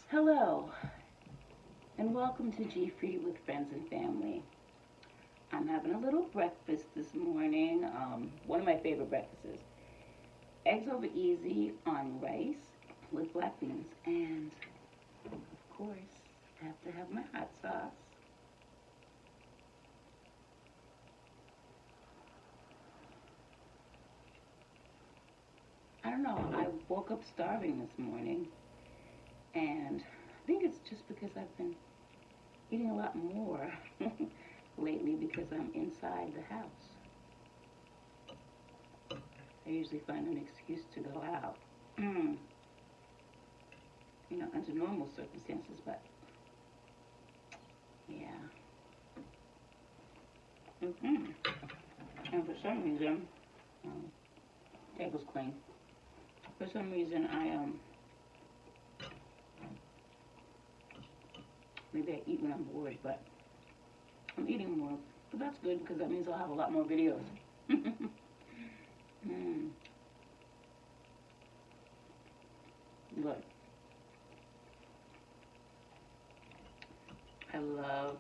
Hello, and welcome to G Free with Friends and Family. I'm having a little breakfast this morning. One of my favorite breakfasts: eggs over easy on rice with black beans, and of course, I have to have my hot sauce. I don't know. I woke up starving this morning, and I think it's just because I've been eating a lot more lately because I'm inside the house. I usually find an excuse to go out. Under normal circumstances, but yeah. hmm And for some reason, um, table's clean. For some reason, maybe I eat when I'm bored, but I'm eating more. But that's good because that means I'll have a lot more videos. mm, Good. I love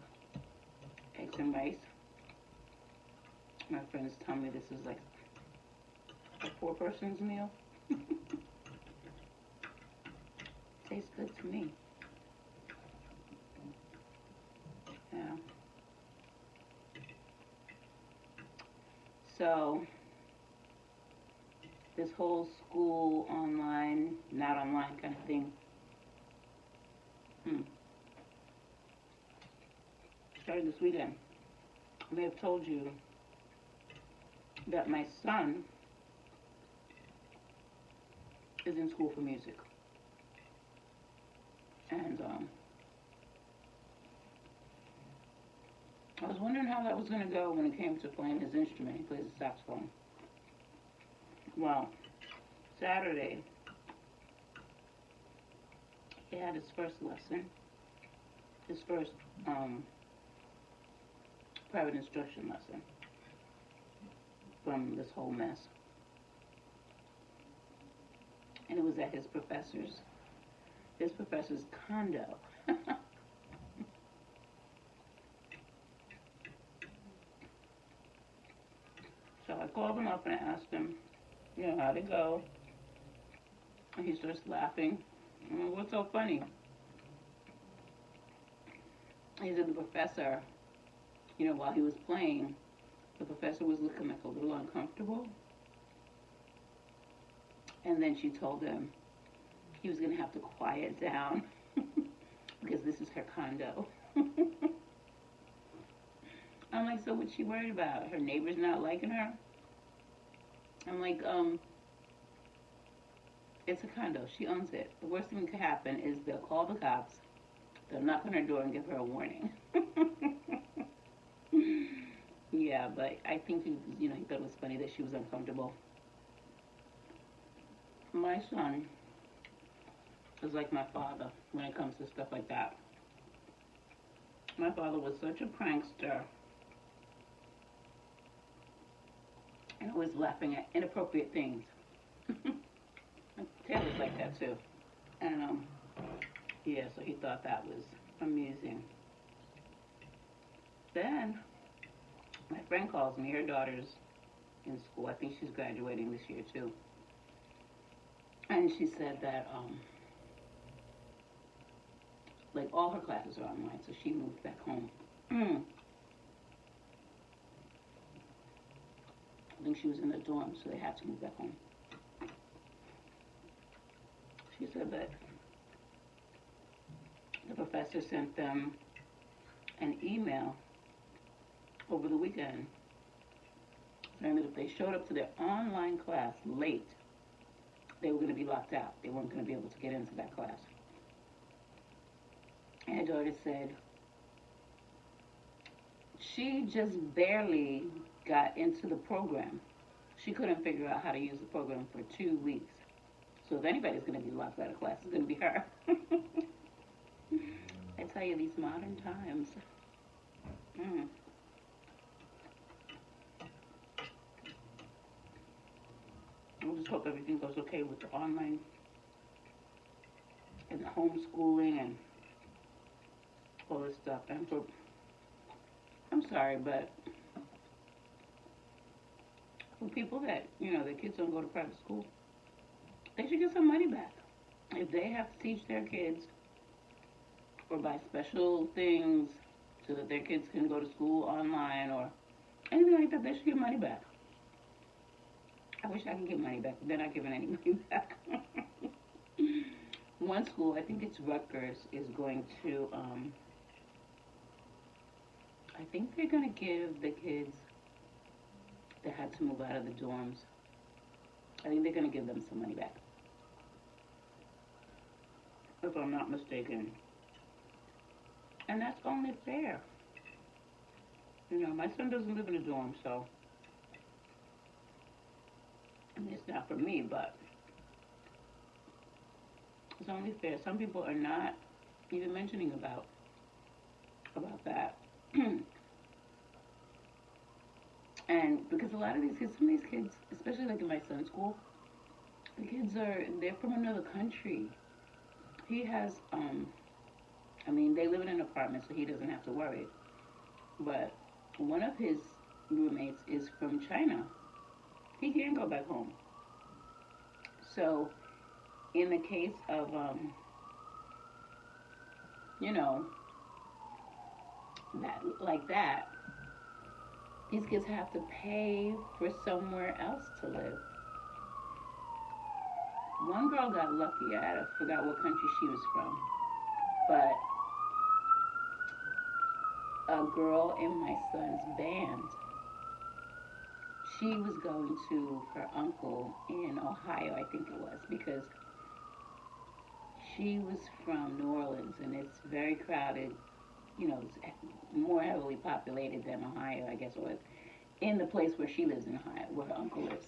eggs and rice. My friends tell me this is like a four-person's meal. Tastes good to me. Yeah. So this whole school online, not online kind of thing, started this weekend. I may have told you that my son is in school for music. And I was wondering how that was going to go when it came to playing his instrument. He plays the saxophone. Well, Saturday, he had his first lesson, his first private instruction lesson from this whole mess. And it was at his professor's condo. So I called him up and I asked him, how'd it go? And he starts laughing. What's so funny? He said the professor, while he was playing, the professor was looking like a little uncomfortable. And then she told him he was going to have to quiet down because this is her condo. I'm like, so what's she worried about? Her neighbors not liking her? I'm like, it's a condo. She owns it. The worst thing that could happen is they'll call the cops. They'll knock on her door and give her a warning. Yeah, but I think he thought it was funny that she was uncomfortable. My son is like my father when it comes to stuff like that. My father was such a prankster and always laughing at inappropriate things. Taylor's like that too. And yeah, so he thought that was amusing. Then my friend calls me. Her daughter's in school. I think she's graduating this year too. And she said that like all her classes are online, so she moved back home. I think she was in the dorm, so they had to move back home. She said that the professor sent them an email over the weekend saying that if they showed up to their online class late, they were going to be locked out. They weren't going to be able to get into that class. And her daughter said she just barely got into the program. She couldn't figure out how to use the program for 2 weeks. So if anybody's going to be locked out of class, it's going to be her. I tell you, these modern times. Mm. We'll just hope everything goes okay with the online and the homeschooling and all this stuff. And for, I'm sorry, but for people that, you know, their kids don't go to private school, they should get some money back. If they have to teach their kids or buy special things so that their kids can go to school online or anything like that, they should get money back. I wish I could get money back, but they're not giving any money back. One school, I think it's Rutgers, is going to, I think they're going to give the kids that had to move out of the dorms, I think they're going to give them some money back. If I'm not mistaken. And that's only fair. You know, my son doesn't live in a dorm, so I mean, it's not for me, but it's only fair. Some people are not even mentioning about that. And because a lot of these kids, some of these kids, especially like in my son's school, the kids they're from another country. He has, I mean, they live in an apartment, so he doesn't have to worry. But one of his roommates is from China. He can't go back home. So, in the case of, you know, that like that, these kids have to pay for somewhere else to live. One girl got lucky. I forgot what country she was from, but a girl in my son's band, she was going to her uncle in Ohio, I think it was, because she was from New Orleans, and it's very crowded. You know, it's more heavily populated than Ohio, I guess it was, in the place where she lives in Ohio, where her uncle lives.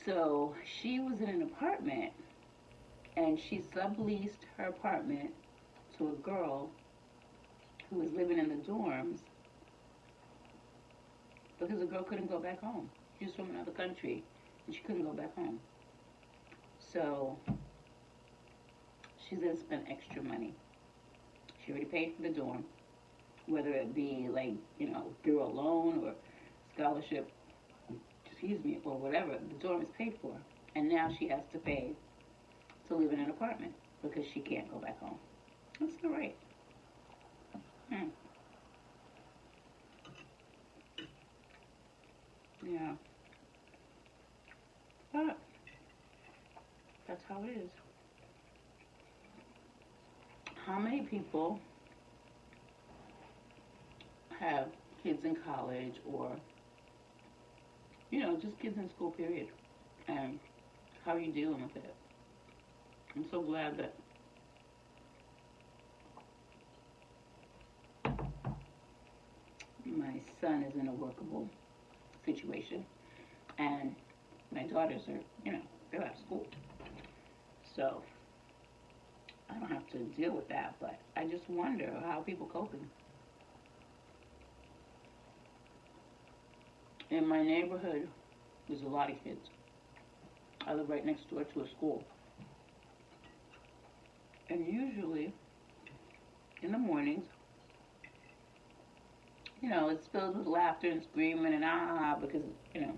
So she was in an apartment, and she subleased her apartment to a girl who was living in the dorms because the girl couldn't go back home. She was from another country, and she couldn't go back home. So she's going to spend extra money. She already paid for the dorm, whether it be like, you know, through a loan or scholarship, or whatever. The dorm is paid for. And now she has to pay to live in an apartment because she can't go back home. That's all right. Yeah. But that's how it is. How many people have kids in college or, you know, just kids in school, period? And how are you dealing with it? I'm so glad that my son is in a workable situation. And my daughters are, you know, they're out of school. So I don't have to deal with that, but I just wonder how people coping. In my neighborhood, there's a lot of kids. I live right next door to a school. And usually, in the mornings, you know, it's filled with laughter and screaming and ah, because, you know,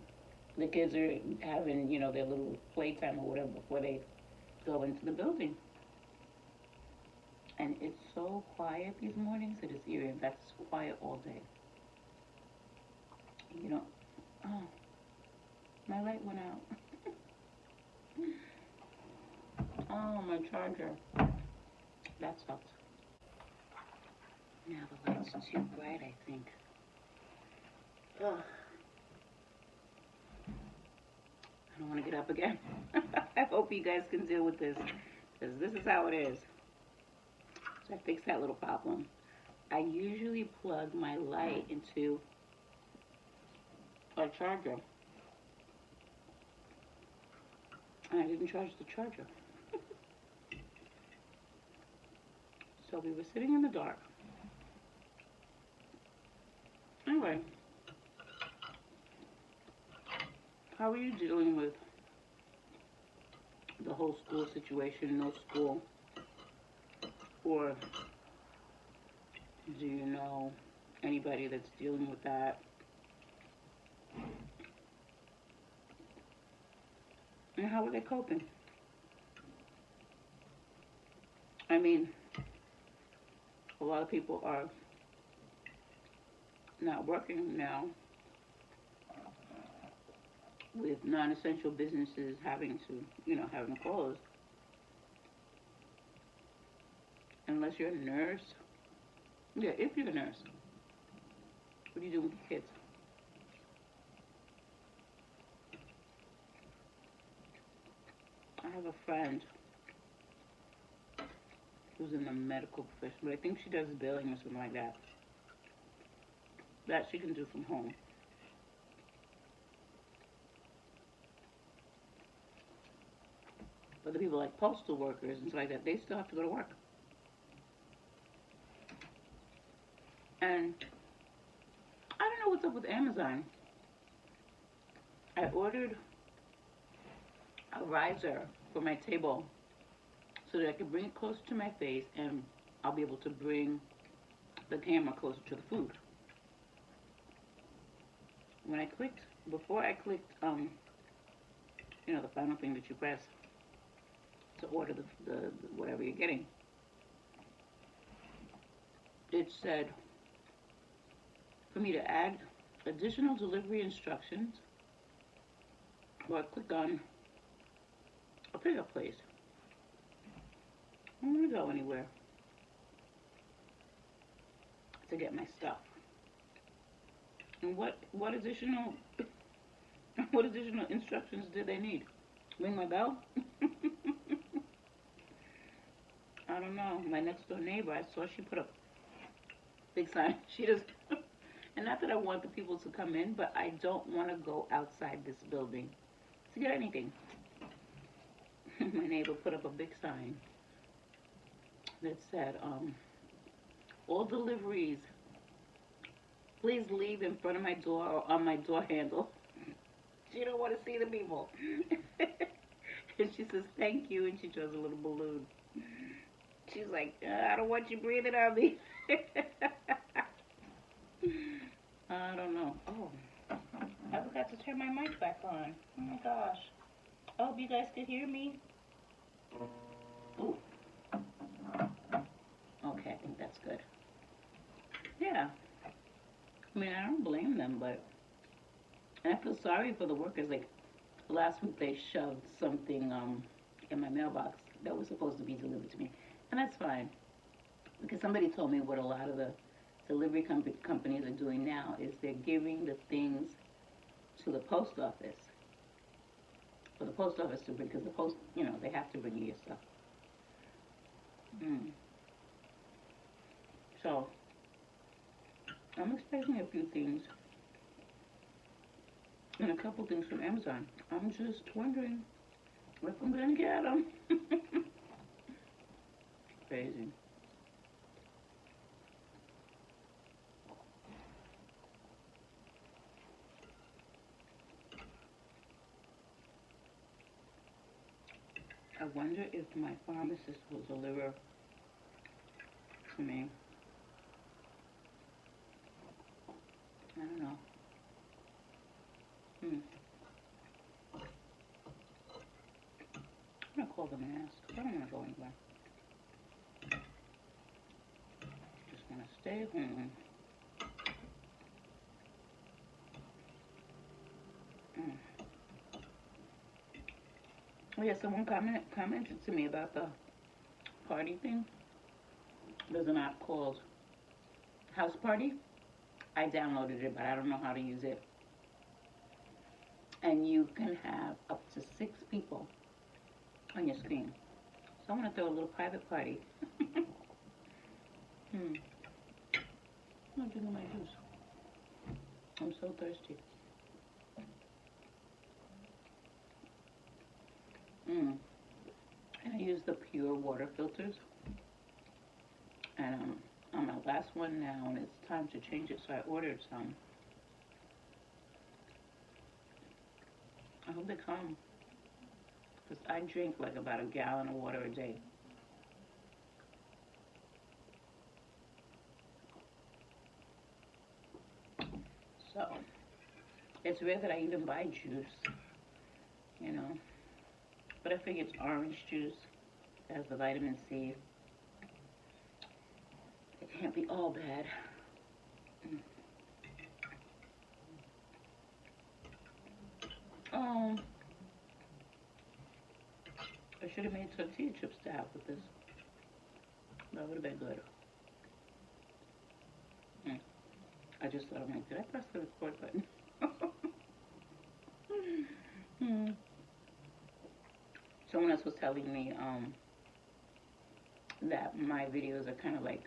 the kids are having, you know, their little playtime or whatever before they go into the building. And it's so quiet these mornings, it is eerie. In fact, it's quiet all day. You know, oh, my light went out. Oh, my charger. That sucks. Now the light's too bright, I think. Ugh. I don't want to get up again. I hope you guys can deal with this, because this is how it is. So I fixed that little problem. I usually plug my light into a charger. And I didn't charge the charger. So we were sitting in the dark. Anyway, how are you dealing with the whole school situation? No school. Or do you know anybody that's dealing with that? And how are they coping? I mean, a lot of people are not working now with non-essential businesses having to, having to close. Unless you're a nurse. Yeah, if you're a nurse. What do you do with the kids? I have a friend who's in the medical profession, but I think she does billing or something like that. That she can do from home. But the people like postal workers and stuff like that, they still have to go to work. And I don't know what's up with Amazon. I ordered a riser for my table so that I can bring it closer to my face and I'll be able to bring the camera closer to the food. When I clicked, before I clicked, the final thing that you press to order the whatever you're getting, it said for me to add additional delivery instructions, or I click on a pickup place. I don't want to go anywhere to get my stuff. And what additional what additional instructions did they need? Ring my bell? I don't know. My next door neighbor, I saw she put up big sign. She does, and not that I want the people to come in, but I don't want to go outside this building to get anything. My neighbor put up a big sign that said, all deliveries, please leave in front of my door or on my door handle. She don't want to see the people. And she says, thank you, and she draws a little balloon. She's like, I don't want you breathing on me. I don't know. Oh, I forgot to turn my mic back on. Oh my gosh. I hope you guys could hear me. Ooh. Okay, I think that's good. Yeah. I mean, I don't blame them, but and I feel sorry for the workers. Like last week, they shoved something in my mailbox that was supposed to be delivered to me, and that's fine because somebody told me what a lot of the delivery companies are doing now is they're giving the things to the post office for the post office to bring, because the post, they have to bring you your stuff. So I'm expecting a few things and a couple things from Amazon. I'm just wondering if I'm gonna get them. Crazy. I wonder if my pharmacist will deliver to me. I don't know. I'm gonna call them and ask. I don't wanna go anywhere. Just wanna stay home. Oh yeah, someone commented to me about the party thing. There's an app called House Party. I downloaded it, but I don't know how to use it. And you can have up to 6 people on your screen. So I'm gonna throw a little private party. I'm not drinking my juice. I'm so thirsty. And I use the pure water filters. And I'm on my last one now, and it's time to change it, so I ordered some. I hope they come, because I drink like about a gallon of water a day. So it's rare that I even buy juice, you know. But I figure it's orange juice. It has the vitamin C. It can't be all bad. Um, I should have made tortilla chips to have with this. That would have been good. I just thought, I'm like, did I press the record button? Someone else was telling me that my videos are kind of like,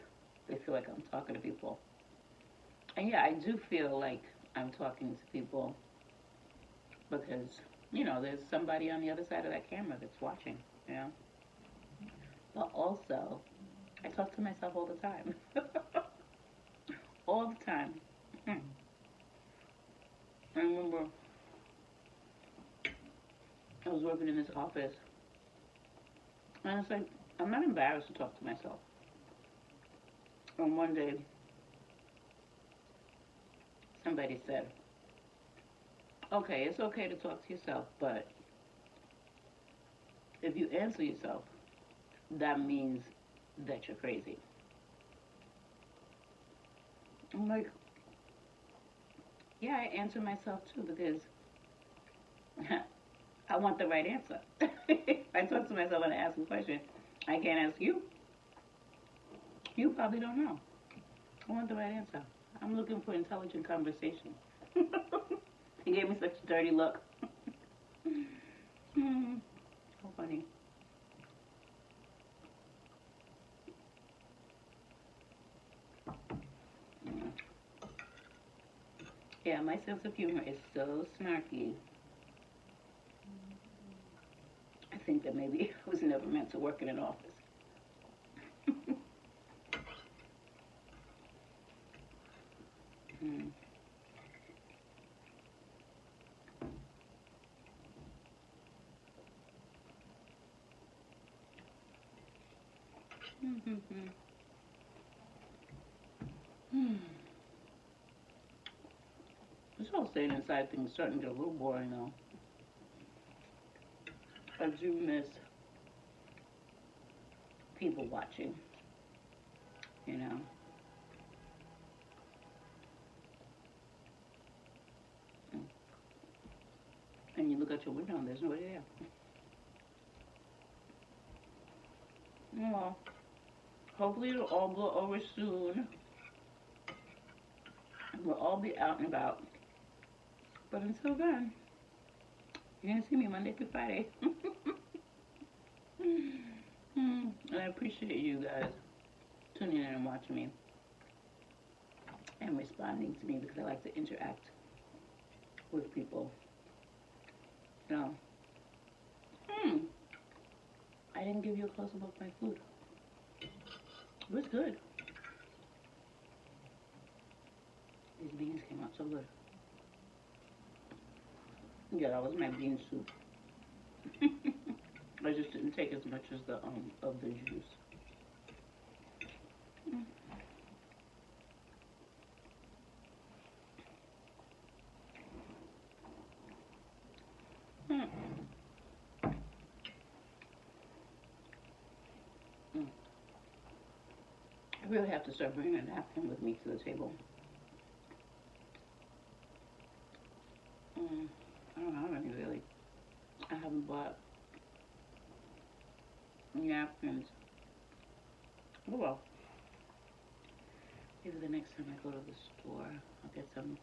they feel like I'm talking to people. And yeah, I do feel like I'm talking to people because, you know, there's somebody on the other side of that camera that's watching, you know. But also, I talk to myself all the time. All the time. I remember I was working in this office, and it's like, I'm not embarrassed to talk to myself. And one day, somebody said, okay, it's okay to talk to yourself, but if you answer yourself, that means that you're crazy. I'm like, yeah, I answer myself too because I want the right answer. I talk to myself and I ask a question. I can't ask you. You probably don't know. I want the right answer. I'm looking for intelligent conversation. He gave me such a dirty look. So funny. Yeah, my sense of humor is so snarky. I think that maybe I was never meant to work in an office. Mm. This whole staying inside thing is starting to get a little boring though. I do miss people watching, you know. And you look out your window and there's nobody there. Well, hopefully it'll all blow over soon. We'll all be out and about. But until then, you're going to see me Monday through Friday. And I appreciate you guys tuning in and watching me and responding to me because I like to interact with people. So, I didn't give you a close-up of my food. It was good. These beans came out so good. Yeah, that was my bean soup. I just didn't take as much as the of the juice. Mm. Mm. I really have to start bringing a napkin with me to the table. I don't have any really. I haven't bought napkins. Oh well. Maybe the next time I go to the store, I'll get some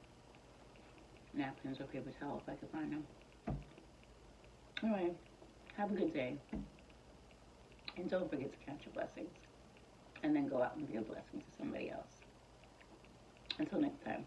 napkins or paper towel if I can find them. Anyway, have a good day. And don't forget to count your blessings. And then go out and be a blessing to somebody else. Until next time.